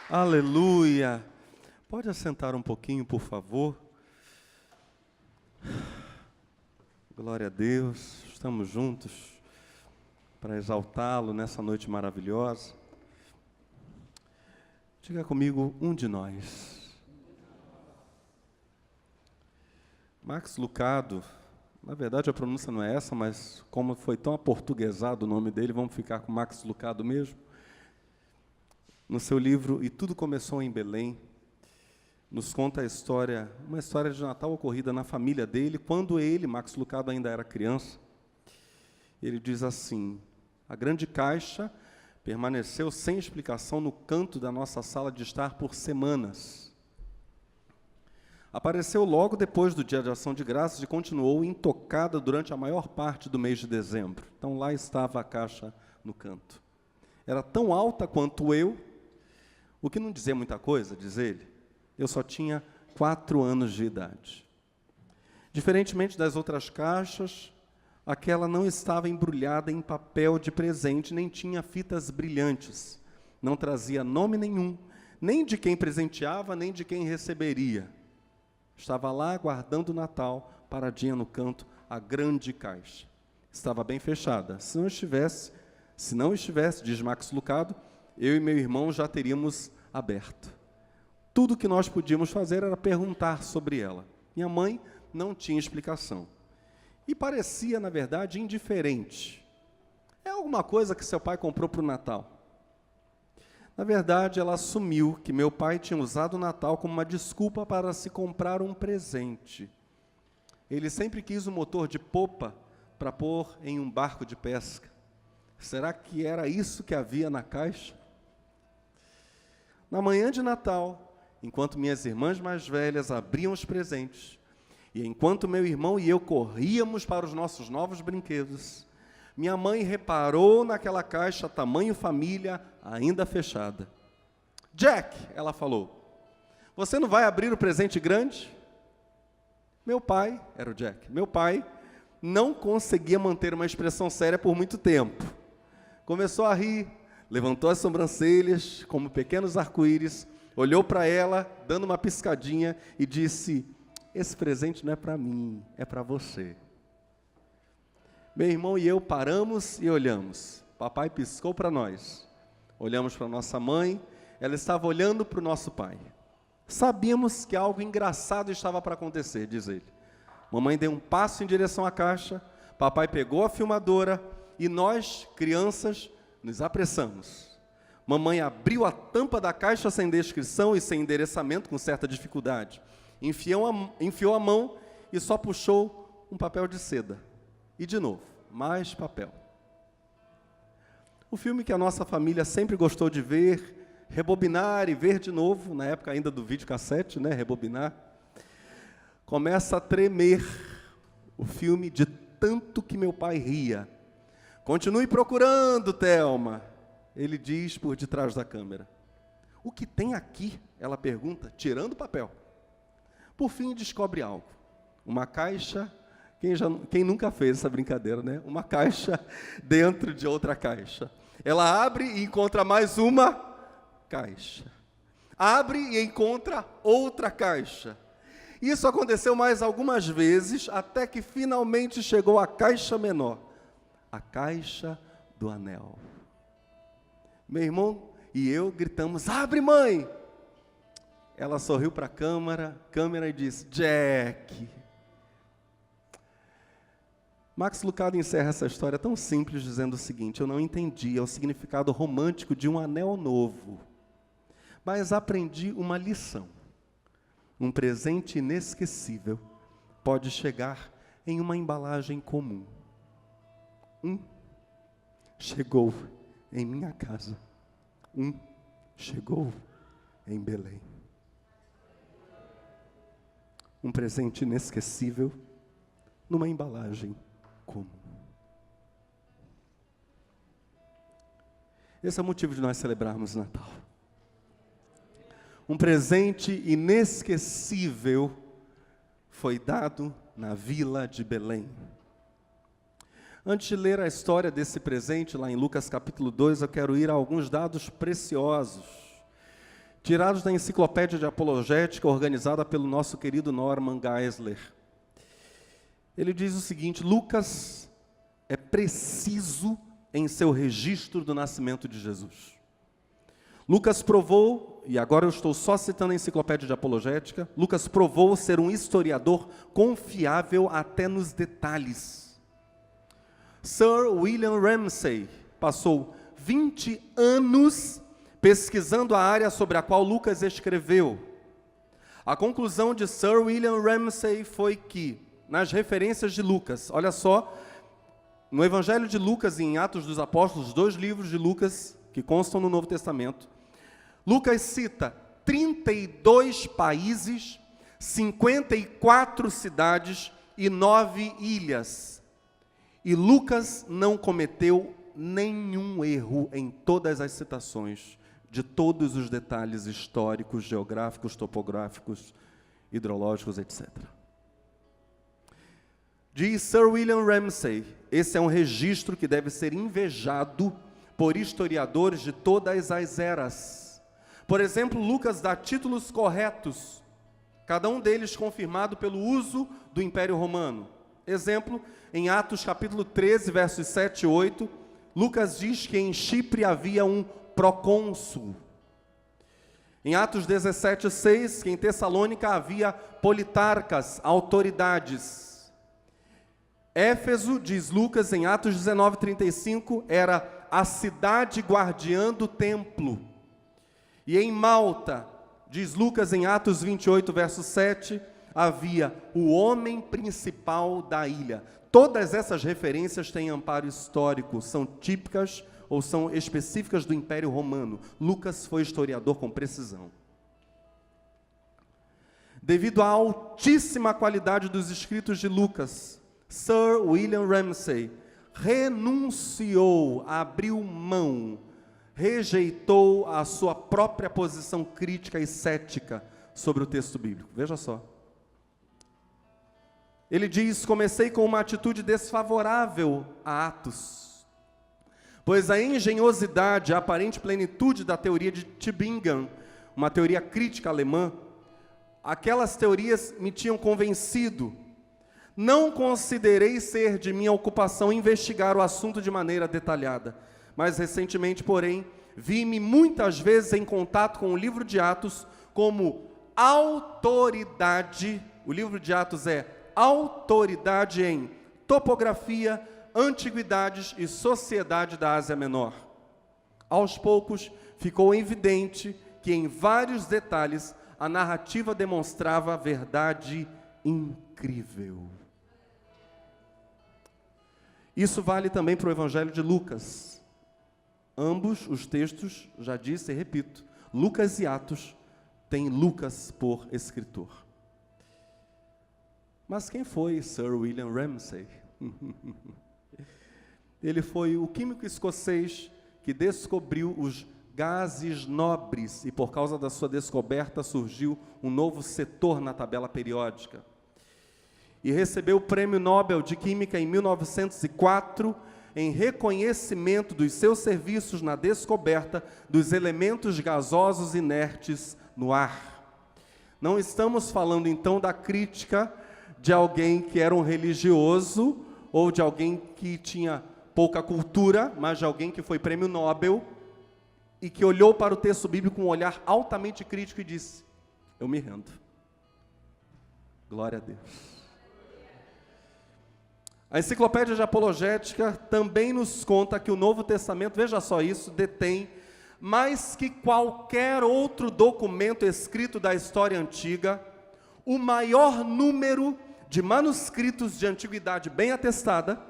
Aleluia! Pode assentar um pouquinho, por favor. Glória a Deus, estamos juntos para exaltá-lo nessa noite maravilhosa. Diga comigo, um de nós. Max Lucado, na verdade a pronúncia não é essa, mas como foi tão aportuguesado o nome dele, vamos ficar com Max Lucado mesmo. No seu livro E Tudo Começou em Belém, nos conta a história, uma história de Natal ocorrida na família dele, quando ele, Max Lucado, ainda era criança. Ele diz assim: a grande caixa permaneceu sem explicação no canto da nossa sala de estar por semanas. Apareceu logo depois do Dia de Ação de Graças e continuou intocada durante a maior parte do mês de dezembro. Então lá estava a caixa no canto. Era tão alta quanto eu, o que não dizia muita coisa, diz ele. Eu só tinha 4 anos de idade. Diferentemente das outras caixas, aquela não estava embrulhada em papel de presente, nem tinha fitas brilhantes. Não trazia nome nenhum, nem de quem presenteava, nem de quem receberia. Estava lá aguardando o Natal, paradinha no canto, a grande caixa. Estava bem fechada. Se não estivesse, diz Max Lucado, eu e meu irmão já teríamos aberto. Tudo que nós podíamos fazer era perguntar sobre ela. Minha mãe não tinha explicação. E parecia, na verdade, indiferente. É alguma coisa que seu pai comprou para o Natal. Na verdade, ela assumiu que meu pai tinha usado o Natal como uma desculpa para se comprar um presente. Ele sempre quis um motor de popa para pôr em um barco de pesca. Será que era isso que havia na caixa? Na manhã de Natal, enquanto minhas irmãs mais velhas abriam os presentes, e enquanto meu irmão e eu corríamos para os nossos novos brinquedos, minha mãe reparou naquela caixa tamanho família, ainda fechada. Jack, ela falou, você não vai abrir o presente grande? Meu pai, era o Jack, meu pai não conseguia manter uma expressão séria por muito tempo. Começou a rir, levantou as sobrancelhas, como pequenos arco-íris, olhou para ela, dando uma piscadinha, e disse, esse presente não é para mim, é para você. Meu irmão e eu paramos e olhamos. Papai piscou para nós. Olhamos para nossa mãe, ela estava olhando para o nosso pai. Sabíamos que algo engraçado estava para acontecer, diz ele. Mamãe deu um passo em direção à caixa, papai pegou a filmadora, e nós, crianças, nos apressamos. Mamãe abriu a tampa da caixa sem descrição e sem endereçamento, com certa dificuldade. Enfiou a mão e só puxou um papel de seda. E, de novo, mais papel. O filme que a nossa família sempre gostou de ver, rebobinar e ver de novo, na época ainda do videocassete, né, rebobinar, começa a tremer o filme de tanto que meu pai ria. Continue procurando, Thelma, ele diz por detrás da câmera. O que tem aqui? Ela pergunta, tirando o papel. Por fim, descobre algo. Uma caixa, quem nunca fez essa brincadeira, né? Uma caixa dentro de outra caixa. Ela abre e encontra mais uma caixa. Abre e encontra outra caixa. Isso aconteceu mais algumas vezes, até que finalmente chegou a caixa menor. A caixa do anel. Meu irmão e eu gritamos, abre, mãe! Ela sorriu para a câmera e disse, Jack. Max Lucado encerra essa história tão simples dizendo o seguinte, eu não entendia o significado romântico de um anel novo, mas aprendi uma lição. Um presente inesquecível pode chegar em uma embalagem comum. Chegou em minha casa. Chegou em Belém. Um presente inesquecível numa embalagem comum. Esse é o motivo de nós celebrarmos o Natal. Um presente inesquecível foi dado na vila de Belém. Antes de ler a história desse presente, lá em Lucas capítulo 2, eu quero ir a alguns dados preciosos, tirados da enciclopédia de apologética organizada pelo nosso querido Norman Geisler. Ele diz o seguinte: Lucas é preciso em seu registro do nascimento de Jesus. Lucas provou, e agora eu estou só citando a enciclopédia de apologética, Lucas provou ser um historiador confiável até nos detalhes. Sir William Ramsay passou 20 anos pesquisando a área sobre a qual Lucas escreveu. A conclusão de Sir William Ramsay foi que, nas referências de Lucas, olha só, no Evangelho de Lucas e em Atos dos Apóstolos, 2 livros de Lucas que constam no Novo Testamento, Lucas cita 32 países, 54 cidades e 9 ilhas. E Lucas não cometeu nenhum erro em todas as citações, de todos os detalhes históricos, geográficos, topográficos, hidrológicos, etc. Diz Sir William Ramsay, esse é um registro que deve ser invejado por historiadores de todas as eras. Por exemplo, Lucas dá títulos corretos, cada um deles confirmado pelo uso do Império Romano. Exemplo, em Atos capítulo 13, versos 7 e 8, Lucas diz que em Chipre havia um procônsul. Em Atos 17, 6, que em Tessalônica havia politarcas, autoridades. Éfeso, diz Lucas, em Atos 19, 35, era a cidade guardiã do templo. E em Malta, diz Lucas, em Atos 28, verso 7, havia o homem principal da ilha. Todas essas referências têm amparo histórico, são típicas ou são específicas do Império Romano. Lucas foi historiador com precisão. Devido à altíssima qualidade dos escritos de Lucas, Sir William Ramsay renunciou, abriu mão, rejeitou a sua própria posição crítica e cética sobre o texto bíblico. Veja só. Ele diz: comecei com uma atitude desfavorável a Atos, pois a engenhosidade, a aparente plenitude da teoria de Tübingen, uma teoria crítica alemã, aquelas teorias me tinham convencido. Não considerei ser de minha ocupação investigar o assunto de maneira detalhada, mas recentemente, porém, vi-me muitas vezes em contato com o livro de Atos como autoridade. O livro de Atos é autoridade em topografia, antiguidades e sociedade da Ásia Menor. Aos poucos, ficou evidente que em vários detalhes a narrativa demonstrava verdade incrível. Isso vale também para o Evangelho de Lucas. Ambos os textos, já disse e repito, Lucas e Atos, têm Lucas por escritor. Mas quem foi Sir William Ramsay? Ele foi o químico escocês que descobriu os gases nobres e por causa da sua descoberta surgiu um novo setor na tabela periódica. E recebeu o Prêmio Nobel de Química em 1904 em reconhecimento dos seus serviços na descoberta dos elementos gasosos inertes no ar. Não estamos falando então da crítica de alguém que era um religioso ou de alguém que tinha pouca cultura, mas de alguém que foi prêmio Nobel e que olhou para o texto bíblico com um olhar altamente crítico e disse: eu me rendo. Glória a Deus. A enciclopédia de apologética também nos conta que o Novo Testamento, veja só isso, detém mais que qualquer outro documento escrito da história antiga, o maior número de manuscritos de antiguidade bem atestada.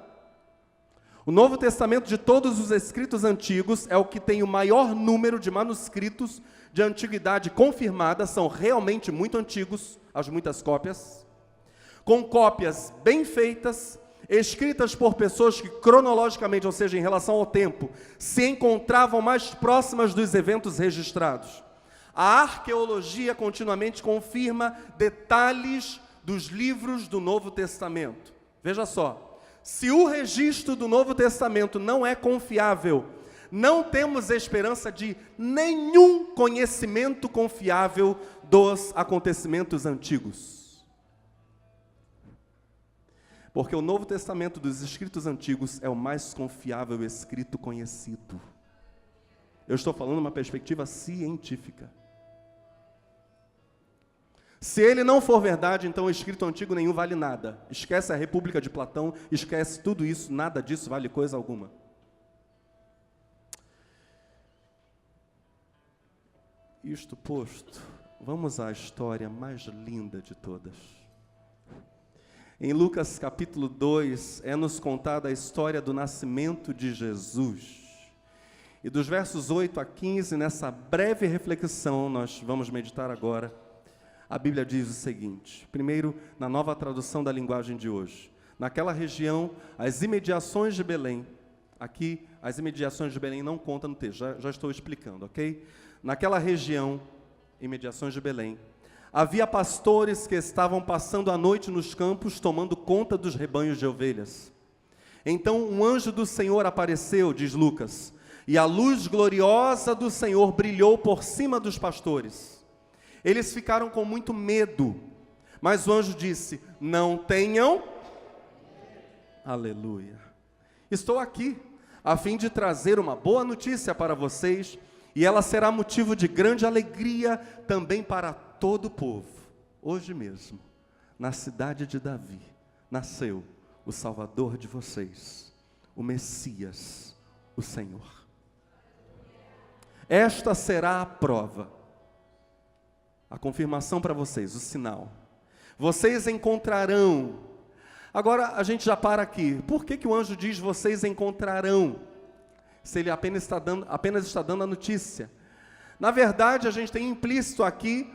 O Novo Testamento de todos os escritos antigos é o que tem o maior número de manuscritos de antiguidade confirmada, são realmente muito antigos, as muitas cópias, com cópias bem feitas, escritas por pessoas que cronologicamente, ou seja, em relação ao tempo, se encontravam mais próximas dos eventos registrados. A arqueologia continuamente confirma detalhes dos livros do Novo Testamento. Veja só, Se o registro do Novo Testamento não é confiável, não temos esperança de nenhum conhecimento confiável dos acontecimentos antigos. Porque o Novo Testamento dos escritos antigos é o mais confiável escrito conhecido. Eu estou falando uma perspectiva científica. Se ele não for verdade, então o escrito antigo nenhum vale nada. Esquece a República de Platão, esquece tudo isso, nada disso vale coisa alguma. Isto posto, vamos à história mais linda de todas. Em Lucas capítulo 2, é nos contada a história do nascimento de Jesus. E dos versos 8 a 15, nessa breve reflexão, nós vamos meditar agora. A Bíblia diz o seguinte, primeiro, na nova tradução da linguagem de hoje. Naquela região, as imediações de Belém, aqui, as imediações de Belém não contam no texto, já estou explicando, ok? Naquela região, imediações de Belém, havia pastores que estavam passando a noite nos campos, tomando conta dos rebanhos de ovelhas. Então, um anjo do Senhor apareceu, diz Lucas, e a luz gloriosa do Senhor brilhou por cima dos pastores. Eles ficaram com muito medo, mas o anjo disse, não tenham, aleluia, estou aqui, a fim de trazer uma boa notícia para vocês, e ela será motivo de grande alegria também para todo o povo. Hoje mesmo, na cidade de Davi, nasceu o Salvador de vocês, o Messias, o Senhor. Esta será a prova, a confirmação para vocês, o sinal. Vocês encontrarão. Agora a gente já para aqui. Por que o anjo diz vocês encontrarão? Se ele apenas está dando a notícia. Na verdade, a gente tem implícito aqui,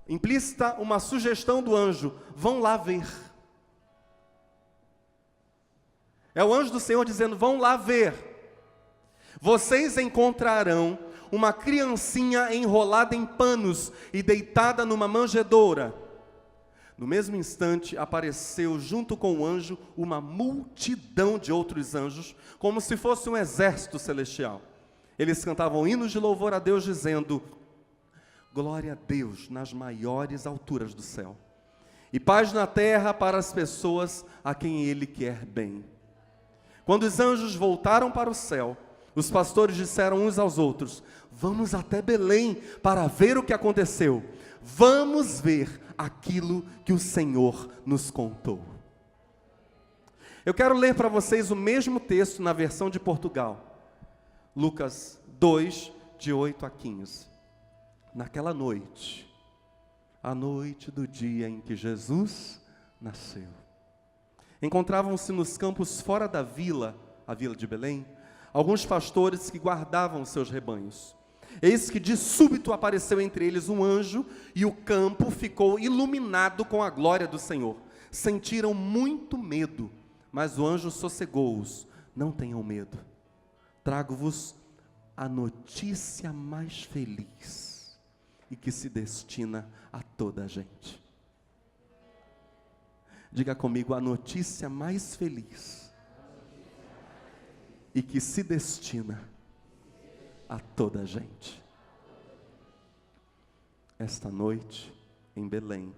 implícita uma sugestão do anjo. Vão lá ver. É o anjo do Senhor dizendo, vão lá ver. Vocês encontrarão uma criancinha enrolada em panos e deitada numa manjedoura. No mesmo instante, apareceu junto com o anjo uma multidão de outros anjos, como se fosse um exército celestial. Eles cantavam hinos de louvor a Deus, dizendo, glória a Deus nas maiores alturas do céu, e paz na terra para as pessoas a quem Ele quer bem. Quando os anjos voltaram para o céu, os pastores disseram uns aos outros, vamos até Belém para ver o que aconteceu. Vamos ver aquilo que o Senhor nos contou. Eu quero ler para vocês o mesmo texto na versão de Portugal. Lucas 2, de 8 a 15. Naquela noite, a noite do dia em que Jesus nasceu, encontravam-se nos campos fora da vila, a vila de Belém, alguns pastores que guardavam seus rebanhos. Eis que de súbito apareceu entre eles um anjo, e o campo ficou iluminado com a glória do Senhor. Sentiram muito medo, mas o anjo sossegou-os. Não tenham medo. Trago-vos a notícia mais feliz, e que se destina a toda a gente. Diga comigo, a notícia mais feliz, e que se destina a toda a gente. Esta noite, em Belém,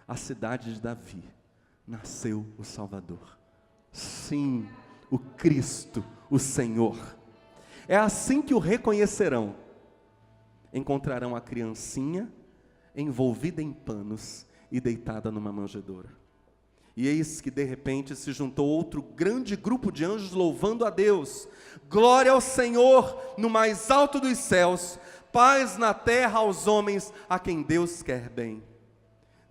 a cidade de Davi, nasceu o Salvador. Sim, o Cristo, o Senhor. É assim que o reconhecerão. Encontrarão a criancinha envolvida em panos e deitada numa manjedoura. E eis que de repente se juntou outro grande grupo de anjos louvando a Deus. Glória ao Senhor no mais alto dos céus, paz na terra aos homens a quem Deus quer bem.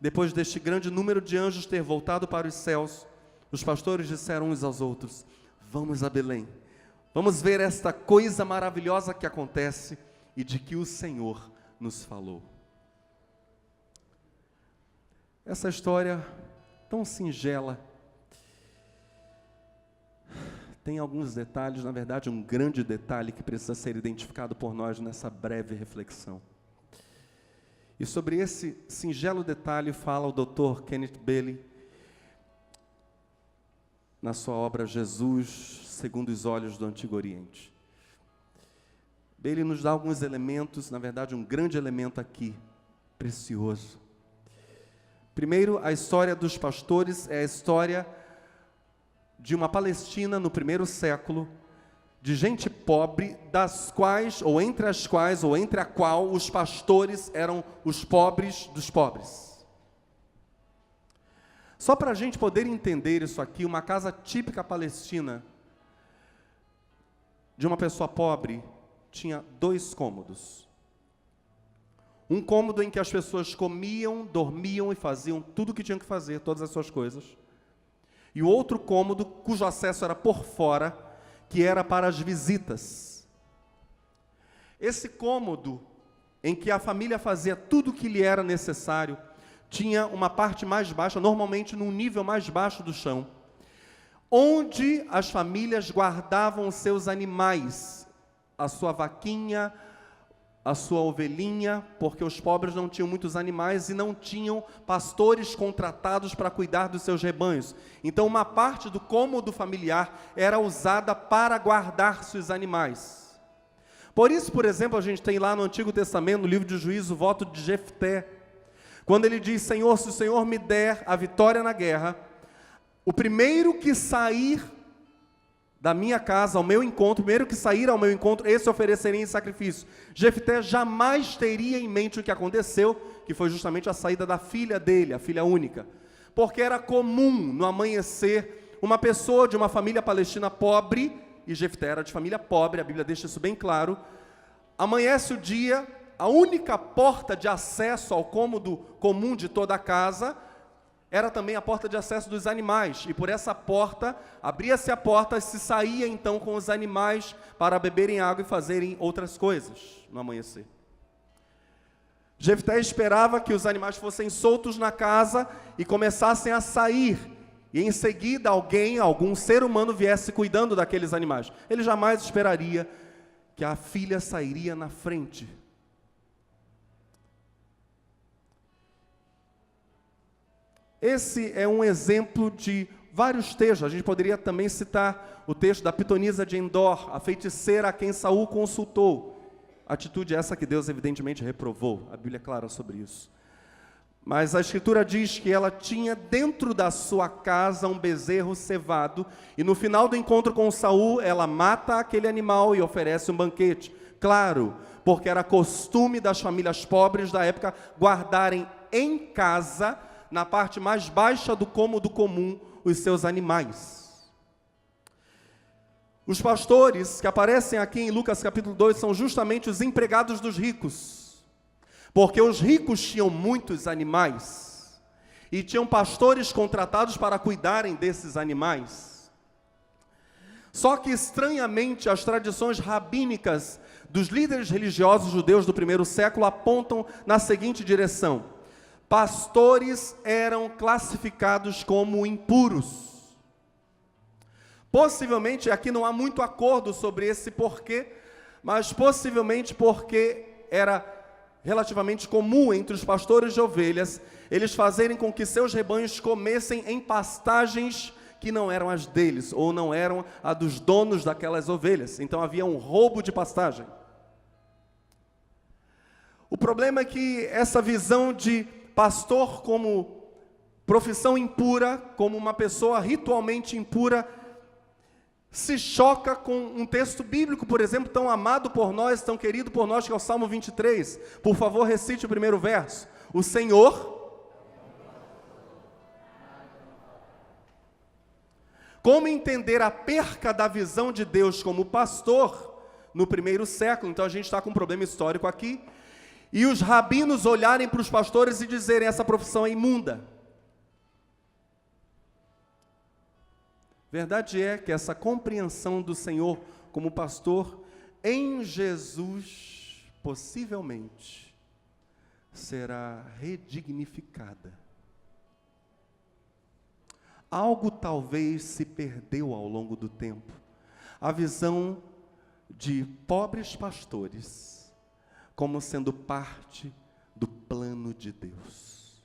Depois deste grande número de anjos ter voltado para os céus, os pastores disseram uns aos outros, vamos a Belém, vamos ver esta coisa maravilhosa que acontece e de que o Senhor nos falou. Essa história tão singela, tem alguns detalhes, na verdade um grande detalhe que precisa ser identificado por nós nessa breve reflexão. E sobre esse singelo detalhe fala o Dr. Kenneth Bailey. na sua obra Jesus segundo os olhos do Antigo Oriente. Ele nos dá alguns elementos, na verdade um grande elemento aqui, precioso. Primeiro, a história dos pastores é a história de uma Palestina no primeiro século, de gente pobre, das quais, ou entre as quais, ou entre a qual os pastores eram os pobres dos pobres. Só para a gente poder entender isso aqui, uma casa típica palestina de uma pessoa pobre tinha 2 cômodos. Um cômodo em que as pessoas comiam, dormiam e faziam tudo o que tinham que fazer, todas as suas coisas. E o outro cômodo, cujo acesso era por fora, que era para as visitas. Esse cômodo, em que a família fazia tudo o que lhe era necessário, tinha uma parte mais baixa, normalmente num nível mais baixo do chão, onde as famílias guardavam os seus animais, a sua vaquinha, a sua ovelhinha, porque os pobres não tinham muitos animais e não tinham pastores contratados para cuidar dos seus rebanhos. Então, uma parte do cômodo familiar era usada para guardar seus animais. Por isso, por exemplo, a gente tem lá no Antigo Testamento, no livro de Juízo, o voto de Jefté, quando ele diz: Senhor, se o Senhor me der a vitória na guerra, o primeiro que sair da minha casa ao meu encontro, primeiro que sair ao meu encontro, esse ofereceria em sacrifício. Jefté jamais teria em mente o que aconteceu, que foi justamente a saída da filha dele, a filha única. Porque era comum, no amanhecer, uma pessoa de uma família palestina pobre, e Jefté era de família pobre, a Bíblia deixa isso bem claro, amanhece o dia, a única porta de acesso ao cômodo comum de toda a casa era também a porta de acesso dos animais, e por essa porta, abria-se a porta e se saía então com os animais para beberem água e fazerem outras coisas no amanhecer. Jefté esperava que os animais fossem soltos na casa e começassem a sair, e em seguida algum ser humano viesse cuidando daqueles animais. Ele jamais esperaria que a filha sairia na frente. Esse é um exemplo de vários textos. A gente poderia também citar o texto da pitonisa de Endor, a feiticeira a quem Saul consultou. Atitude essa que Deus evidentemente reprovou. A Bíblia é clara sobre isso. Mas a Escritura diz que ela tinha dentro da sua casa um bezerro cevado, e no final do encontro com Saul, ela mata aquele animal e oferece um banquete. Claro, porque era costume das famílias pobres da época guardarem em casa, na parte mais baixa do cômodo comum, os seus animais. Os pastores que aparecem aqui em Lucas capítulo 2 são justamente os empregados dos ricos, porque os ricos tinham muitos animais e tinham pastores contratados para cuidarem desses animais. Só que, estranhamente, as tradições rabínicas dos líderes religiosos judeus do primeiro século apontam na seguinte direção: pastores eram classificados como impuros. Possivelmente, aqui não há muito acordo sobre esse porquê, mas possivelmente porque era relativamente comum entre os pastores de ovelhas, eles fazerem com que seus rebanhos comessem em pastagens que não eram as deles, ou não eram a dos donos daquelas ovelhas. Então havia um roubo de pastagem. O problema é que essa visão de pastor como profissão impura, como uma pessoa ritualmente impura, se choca com um texto bíblico, por exemplo, tão amado por nós, tão querido por nós, que é o Salmo 23. Por favor, recite o primeiro verso. O Senhor... Como entender a perca da visão de Deus como pastor no primeiro século? Então a gente está com um problema histórico aqui. E os rabinos olharem para os pastores e dizerem: essa profissão é imunda. Verdade é que essa compreensão do Senhor como pastor em Jesus, possivelmente, será redignificada. Algo talvez se perdeu ao longo do tempo. A visão de pobres pastores como sendo parte do plano de Deus.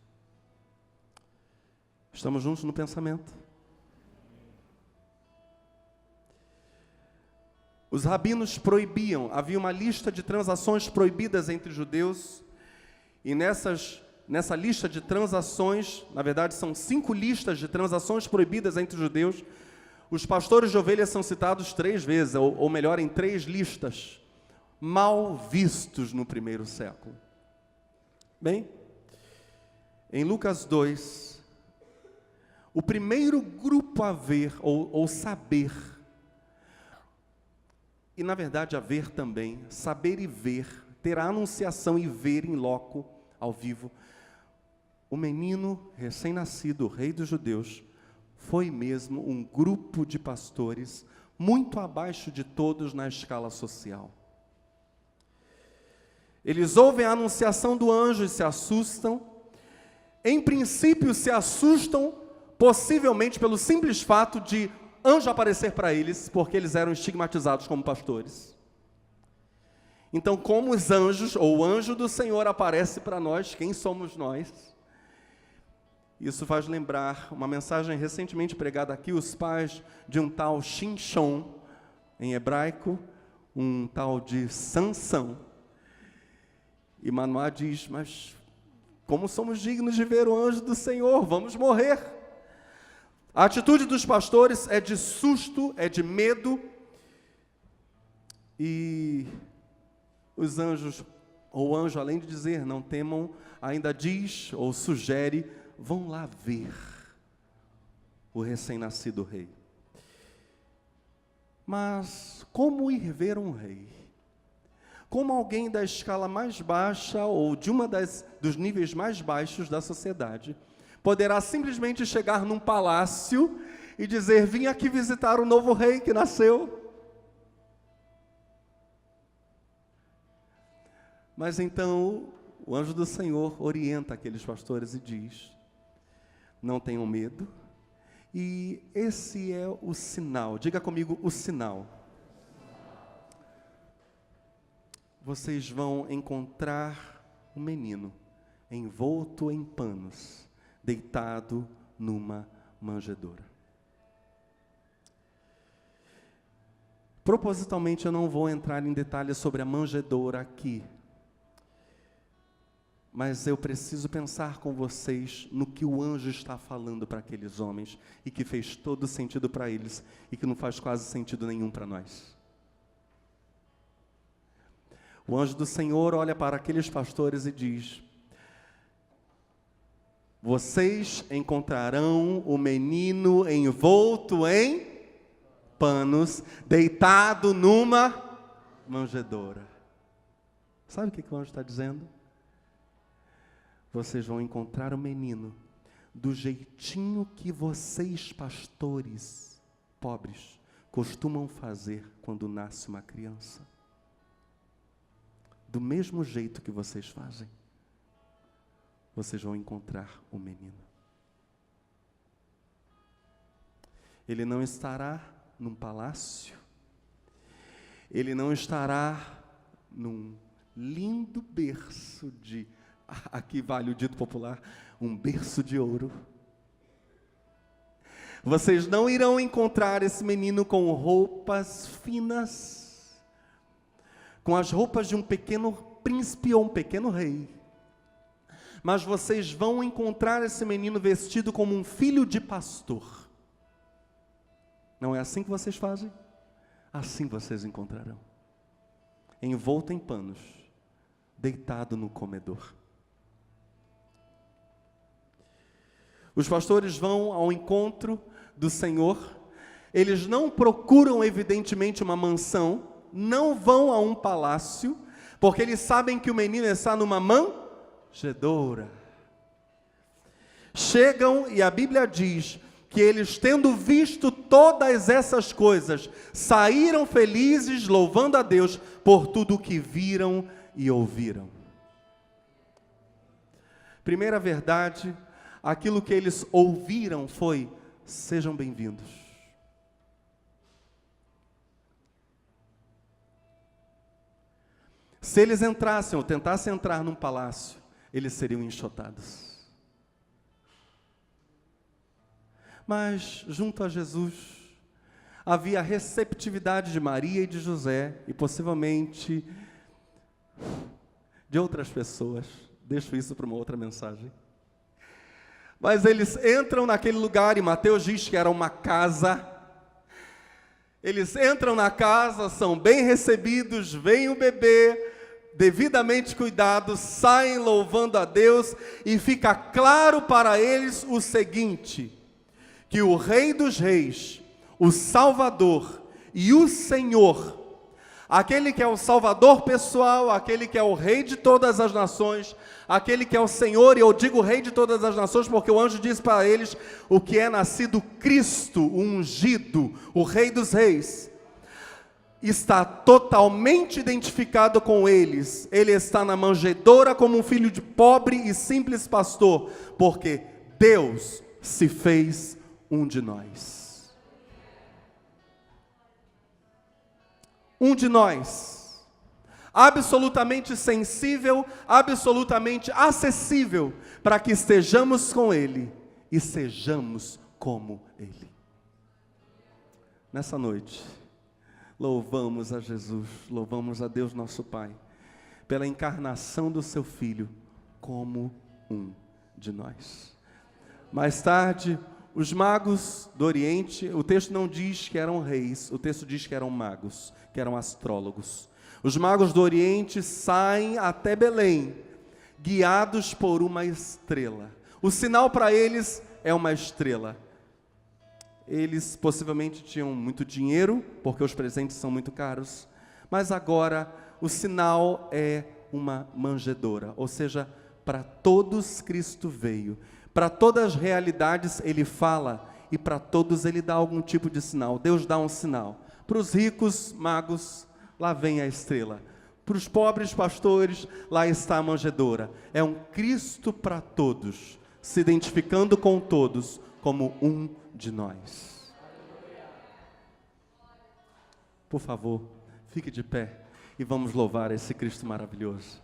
Estamos juntos no pensamento? Os rabinos proibiam, havia uma lista de transações proibidas entre judeus, e nessa lista de transações, na verdade são 5 listas de transações proibidas entre judeus, os pastores de ovelhas são citados 3 vezes, ou melhor, em 3 listas, mal vistos no primeiro século. Bem, em Lucas 2, o primeiro grupo a ver, ou saber, e na verdade a ver também, saber e ver, ter a anunciação e ver em loco, ao vivo, o menino recém-nascido, o rei dos judeus, foi mesmo um grupo de pastores muito abaixo de todos na escala social. Eles ouvem a anunciação do anjo e se assustam. Em princípio se assustam, possivelmente pelo simples fato de anjo aparecer para eles, porque eles eram estigmatizados como pastores. Então, como os anjos, ou o anjo do Senhor aparece para nós, quem somos nós? Isso faz lembrar uma mensagem recentemente pregada aqui, os pais de um tal Shimshon, em hebraico, um tal de Sansão. E Manoá diz, mas como somos dignos de ver o anjo do Senhor? Vamos morrer. A atitude dos pastores é de susto, é de medo, e os anjos, ou o anjo, além de dizer, não temam, ainda diz, ou sugere, vão lá ver o recém-nascido rei. Mas como ir ver um rei? Como alguém da escala mais baixa, ou de dos níveis mais baixos da sociedade, poderá simplesmente chegar num palácio e dizer, vim aqui visitar o novo rei que nasceu? Mas então, o anjo do Senhor orienta aqueles pastores e diz, não tenham medo, e esse é o sinal, diga comigo o sinal. Vocês vão encontrar um menino envolto em panos, deitado numa manjedoura. Propositalmente eu não vou entrar em detalhes sobre a manjedoura aqui, mas eu preciso pensar com vocês no que o anjo está falando para aqueles homens, e que fez todo sentido para eles, e que não faz quase sentido nenhum para nós. O anjo do Senhor olha para aqueles pastores e diz, vocês encontrarão o menino envolto em panos, deitado numa manjedoura. Sabe o que o anjo está dizendo? Vocês vão encontrar o menino do jeitinho que vocês, pastores pobres, costumam fazer quando nasce uma criança. Do mesmo jeito que vocês fazem, vocês vão encontrar o menino. Ele não estará num palácio, ele não estará num lindo berço de, aqui vale o dito popular, um berço de ouro. Vocês não irão encontrar esse menino com roupas finas, com as roupas de um pequeno príncipe ou um pequeno rei. Mas vocês vão encontrar esse menino vestido como um filho de pastor. Não é assim que vocês fazem? Assim vocês encontrarão. Envolto em panos, deitado no comedor. Os pastores vão ao encontro do Senhor. Eles não procuram, evidentemente, uma mansão, não vão a um palácio, porque eles sabem que o menino está numa manjedoura. Chegam e a Bíblia diz que eles, tendo visto todas essas coisas, saíram felizes, louvando a Deus por tudo o que viram e ouviram. Primeira verdade, aquilo que eles ouviram foi, sejam bem-vindos. Se eles entrassem ou tentassem entrar num palácio, eles seriam enxotados. Mas, junto a Jesus, Havia a receptividade de Maria e de José, e possivelmente de outras pessoas. Deixo isso para uma outra mensagem. Mas eles entram naquele lugar, e Mateus diz que era uma casa. Eles entram na casa, são bem recebidos, vem o bebê, devidamente cuidados, saem louvando a Deus, e fica claro para eles o seguinte, que o Rei dos Reis, o Salvador e o Senhor, aquele que é o Salvador pessoal, aquele que é o Rei de todas as nações, aquele que é o Senhor, e eu digo Rei de todas as nações, porque o anjo diz para eles, o que é nascido Cristo, o ungido, o Rei dos Reis, está totalmente identificado com eles. Ele está na manjedoura como um filho de pobre e simples pastor, porque Deus se fez um de nós. Um de nós, absolutamente sensível, absolutamente acessível, para que estejamos com Ele e sejamos como Ele. Nessa noite, louvamos a Jesus, louvamos a Deus nosso Pai, pela encarnação do seu Filho, como um de nós. Mais tarde, os magos do Oriente, o texto não diz que eram reis, o texto diz que eram magos, que eram astrólogos. Os magos do Oriente saem até Belém, guiados por uma estrela. O sinal para eles é uma estrela. Eles possivelmente tinham muito dinheiro, porque os presentes são muito caros, mas agora o sinal é uma manjedoura, ou seja, para todos Cristo veio, para todas as realidades Ele fala, e para todos Ele dá algum tipo de sinal. Deus dá um sinal. Para os ricos magos, lá vem a estrela. Para os pobres pastores, lá está a manjedoura. É um Cristo para todos, se identificando com todos como um de nós. Por favor, fique de pé e vamos louvar esse Cristo maravilhoso.